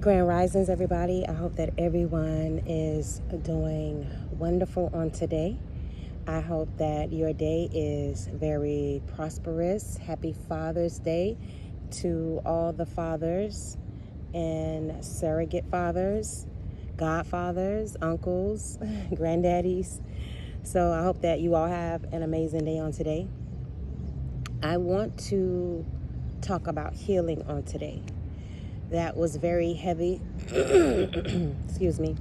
Grand Risings, everybody. I hope that everyone is doing wonderful on today. I hope that your day is very prosperous. Happy Father's Day to all the fathers and surrogate fathers, godfathers, uncles, granddaddies. So I hope that you all have an amazing day on today. I want to talk about healing on today. That was very heavy, excuse me,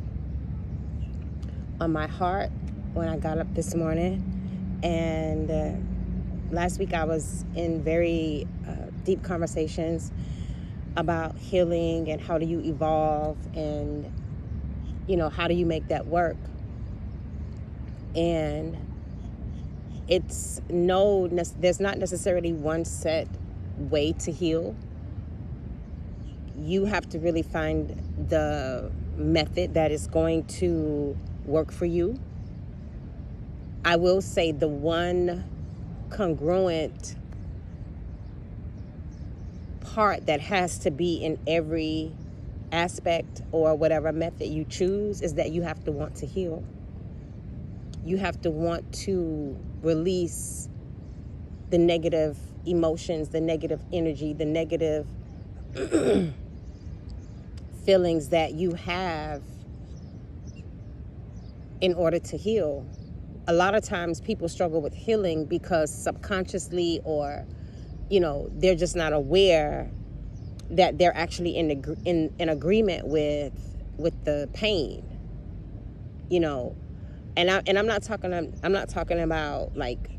on my heart when I got up this morning. And last week I was in very deep conversations about healing and how do you evolve and, how do you make that work? And there's not necessarily one set way to heal. You have to really find the method that is going to work for you. I will say the one congruent part that has to be in every aspect or whatever method you choose is that you have to want to heal. You have to want to release the negative emotions, the negative energy, the negative feelings that you have in order to heal. A lot of times people struggle with healing because subconsciously or, they're just not aware that they're actually in agreement with the pain, And I'm not talking about like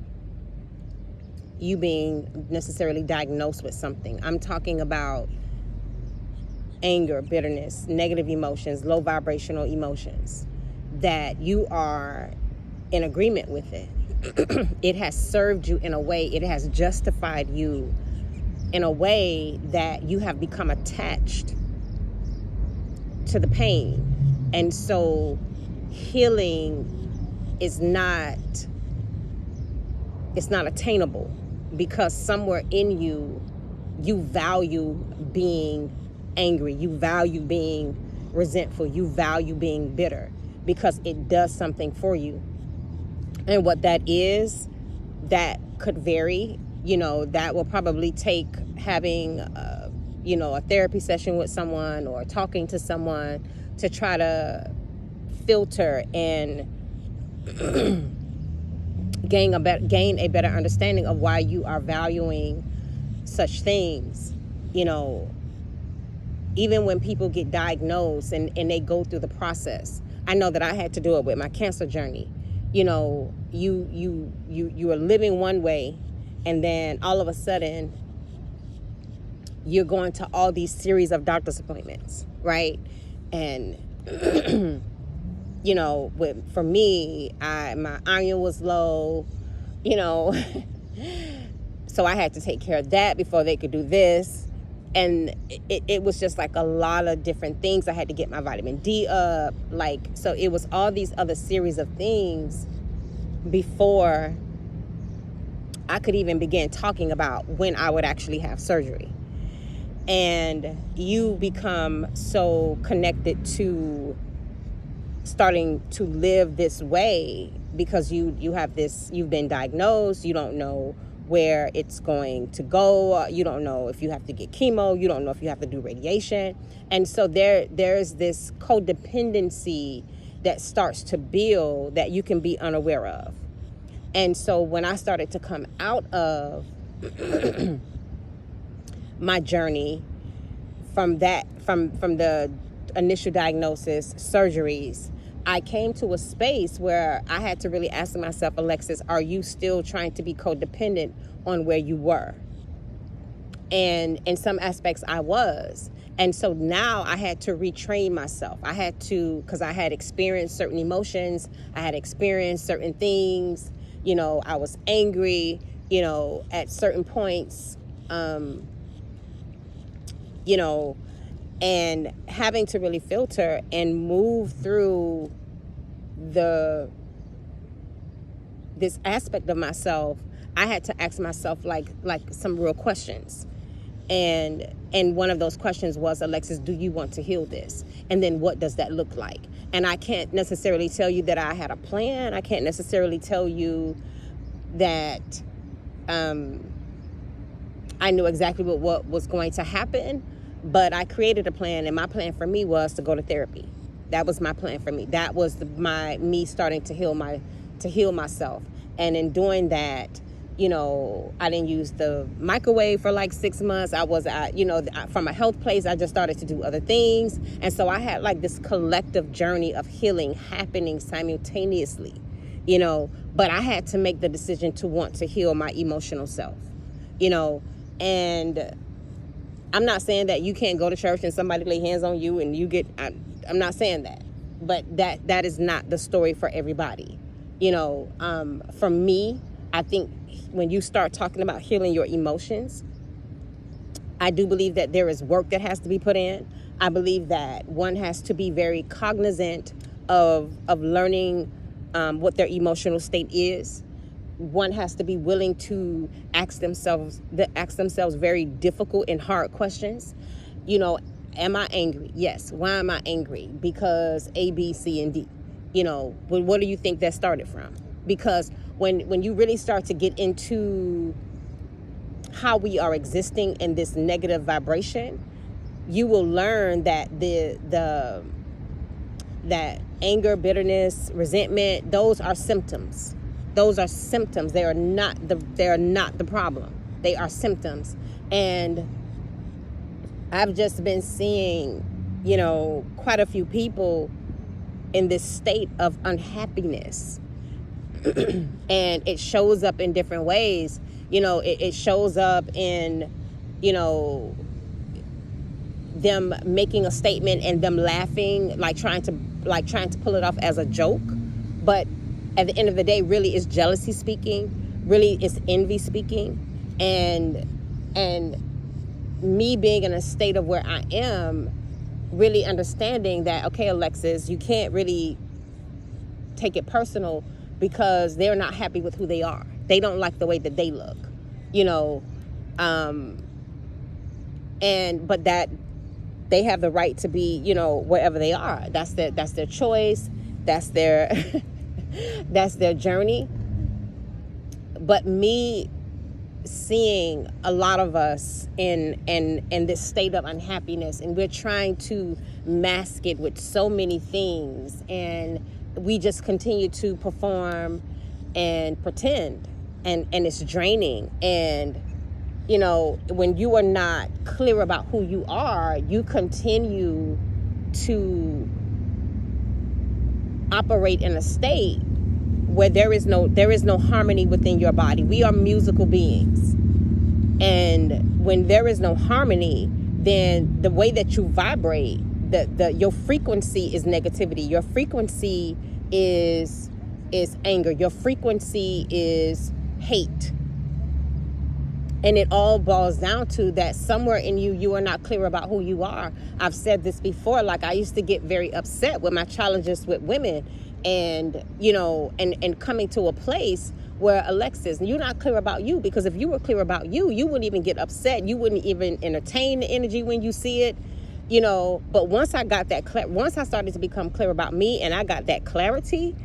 you being necessarily diagnosed with something. I'm talking about anger, bitterness, negative emotions, low vibrational emotions, that you are in agreement with it. It has served you in a way, it has justified you in a way that you have become attached to the pain. And so healing is not attainable because somewhere in you value being angry, you value being resentful, you value being bitter because it does something for you. And what that is, that could vary. That will probably take having a therapy session with someone or talking to someone to try to filter and gain a better understanding of why you are valuing such things. Even when people get diagnosed and they go through the process. I know that I had to do it with my cancer journey. You are living one way, and then all of a sudden you're going to all these series of doctor's appointments, right? And for me, my iron was low, so I had to take care of that before they could do this. And it was just like a lot of different things. I had to get my vitamin D up. So it was all these other series of things before I could even begin talking about when I would actually have surgery. And you become so connected to starting to live this way because you have this, you've been diagnosed, you don't know where it's going to go. You don't know if you have to get chemo. You don't know if you have to do radiation. And so there's this codependency that starts to build that you can be unaware of. And so when I started to come out of my journey from the initial diagnosis, surgeries, I came to a space where I had to really ask myself, Alexis, are you still trying to be codependent on where you were? And in some aspects I was. And so now I had to retrain myself. I had to, because I had experienced certain emotions. I had experienced certain things. I was angry, at certain points, and having to really filter and move through this aspect of myself. I had to ask myself like some real questions. And one of those questions was, Alexis, do you want to heal this? And then what does that look like? And I can't necessarily tell you that I had a plan. I can't necessarily tell you that I knew exactly what was going to happen, but I created a plan, and my plan for me was to go to therapy. That was my plan for me. That was me starting to heal myself. And in doing that, I didn't use the microwave for like 6 months. From a health place, I just started to do other things. And so I had like this collective journey of healing happening simultaneously, but I had to make the decision to want to heal my emotional self, and I'm not saying that you can't go to church and somebody lay hands on you and you get, I'm not saying that, but that is not the story for everybody. For me, I think when you start talking about healing your emotions, I do believe that there is work that has to be put in. I believe that one has to be very cognizant of learning what their emotional state is. One has to be willing to ask themselves very difficult and hard questions. Am I angry? Yes. Why am I angry? Because A, B, C, and D. What do you think that started from? Because when you really start to get into how we are existing in this negative vibration, you will learn that that anger, bitterness, resentment, those are symptoms. Those are symptoms. They are not the problem. They are symptoms. And I've just been seeing, quite a few people in this state of unhappiness. And it shows up in different ways. It shows up in, them making a statement and them laughing, trying to pull it off as a joke. But at the end of the day, really it's jealousy speaking, really it's envy speaking. And me being in a state of where I am, really understanding that, okay, Alexis, you can't really take it personal because they're not happy with who they are. They don't like the way that they look, but that they have the right to be, wherever they are. That's their choice. That's their that's their journey. But me seeing a lot of us in this state of unhappiness, and we're trying to mask it with so many things, and we just continue to perform and pretend, and it's draining. And when you are not clear about who you are, you continue to operate in a state where there is no harmony within your body. We are musical beings. And when there is no harmony, then the way that you vibrate, your frequency is negativity. Your frequency is anger. Your frequency is hate. And it all boils down to that somewhere in you are not clear about who you are. I've said this before, I used to get very upset with my challenges with women, and and coming to a place where, Alexis, you're not clear about you, because if you were clear about you, you wouldn't even get upset. You wouldn't even entertain the energy when you see it, But once I got that, once I started to become clear about me, and I got that clarity,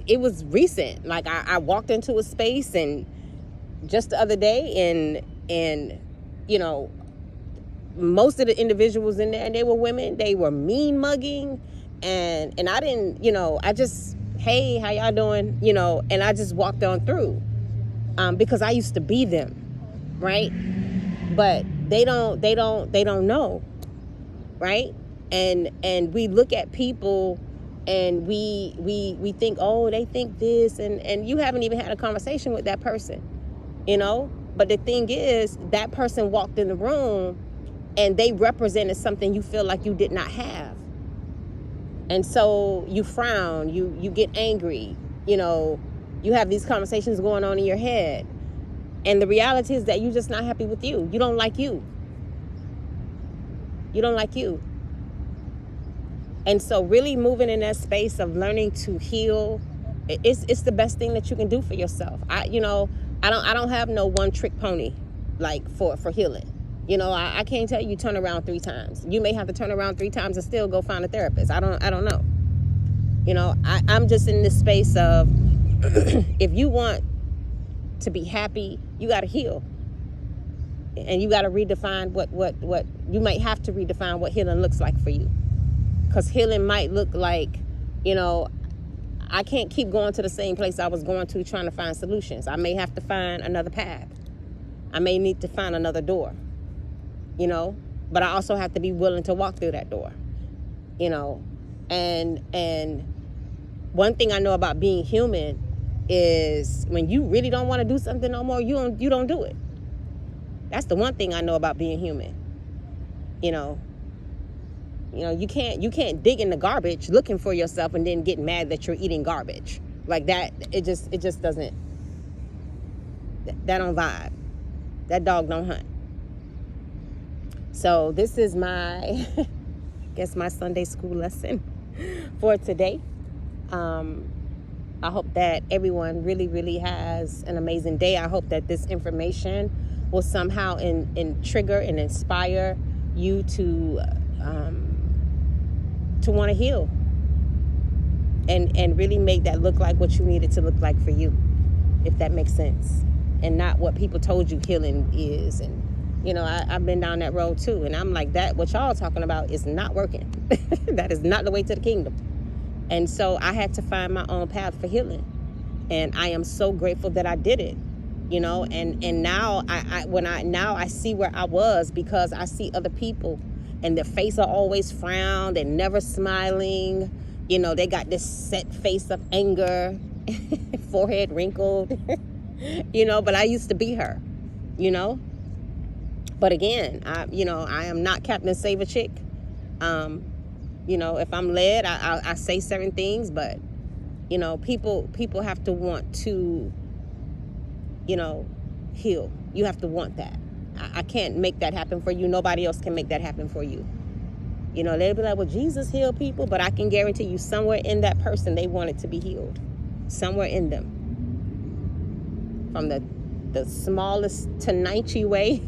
it was recent. I walked into a space, and just the other day, and most of the individuals in there, they were women. They were mean mugging, and I didn't, I just, hey, how y'all doing? And I just walked on through, because I used to be them, right? But they don't know, right? And we look at people, and we think, oh, they think this, and you haven't even had a conversation with that person, But the thing is, that person walked in the room, and they represented something you feel like you did not have. And so you frown, you get angry, you have these conversations going on in your head. And the reality is that you're just not happy with you. You don't like you. You don't like you. And so really moving in that space of learning to heal, it's the best thing that you can do for yourself. I don't have no one trick pony. like for healing. You know, I can't tell you turn around 3 times. You may have to turn around 3 times and still go find a therapist. I don't know. You know, I'm just in this space of if you want to be happy, you got to heal. And you got to redefine what you might have to redefine what healing looks like for you. Because healing might look like, you know, I can't keep going to the same place I was going to trying to find solutions. I may have to find another path. I may need to find another door, you know, but I also have to be willing to walk through that door, you know. And one thing I know about being human is when you really don't want to do something no more, you don't do it. That's the one thing I know about being human. You know, you can't dig in the garbage looking for yourself and then get mad that you're eating garbage. Like that, it just doesn't, that don't vibe. That dog don't hunt. So this is my, my Sunday school lesson for today. I hope that everyone really, really has an amazing day. I hope that this information will somehow trigger and inspire you to want to heal and really make that look like what you need it to look like for you, if that makes sense, and not what people told you healing is. And you know, I've been down that road too, and I'm like, that what y'all talking about is not working. That is not the way to the kingdom. And so I had to find my own path for healing, and I am so grateful that I did it. You know, and now I see where I was, because I see other people and their face are always frowned, they're never smiling. You know, they got this set face of anger, forehead wrinkled, you know, but I used to be her, you know. But again, I am not Captain Save a Chick. You know, if I'm led, I say certain things, but, you know, people have to want to, you know, heal. You have to want that. I can't make that happen for you. Nobody else can make that happen for you. You know, they'll be like, well, Jesus healed people, but I can guarantee you somewhere in that person, they wanted to be healed. Somewhere in them. From the smallest Tanaichi way,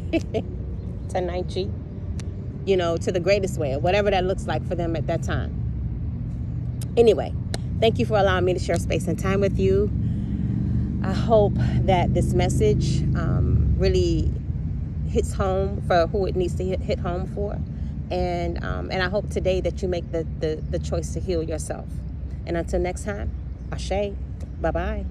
Tanaichi, you know, to the greatest way, or whatever that looks like for them at that time. Anyway, thank you for allowing me to share space and time with you. I hope that this message really hits home for who it needs to hit home for. And I hope today that you make the choice to heal yourself. And until next time, Ashe, bye-bye.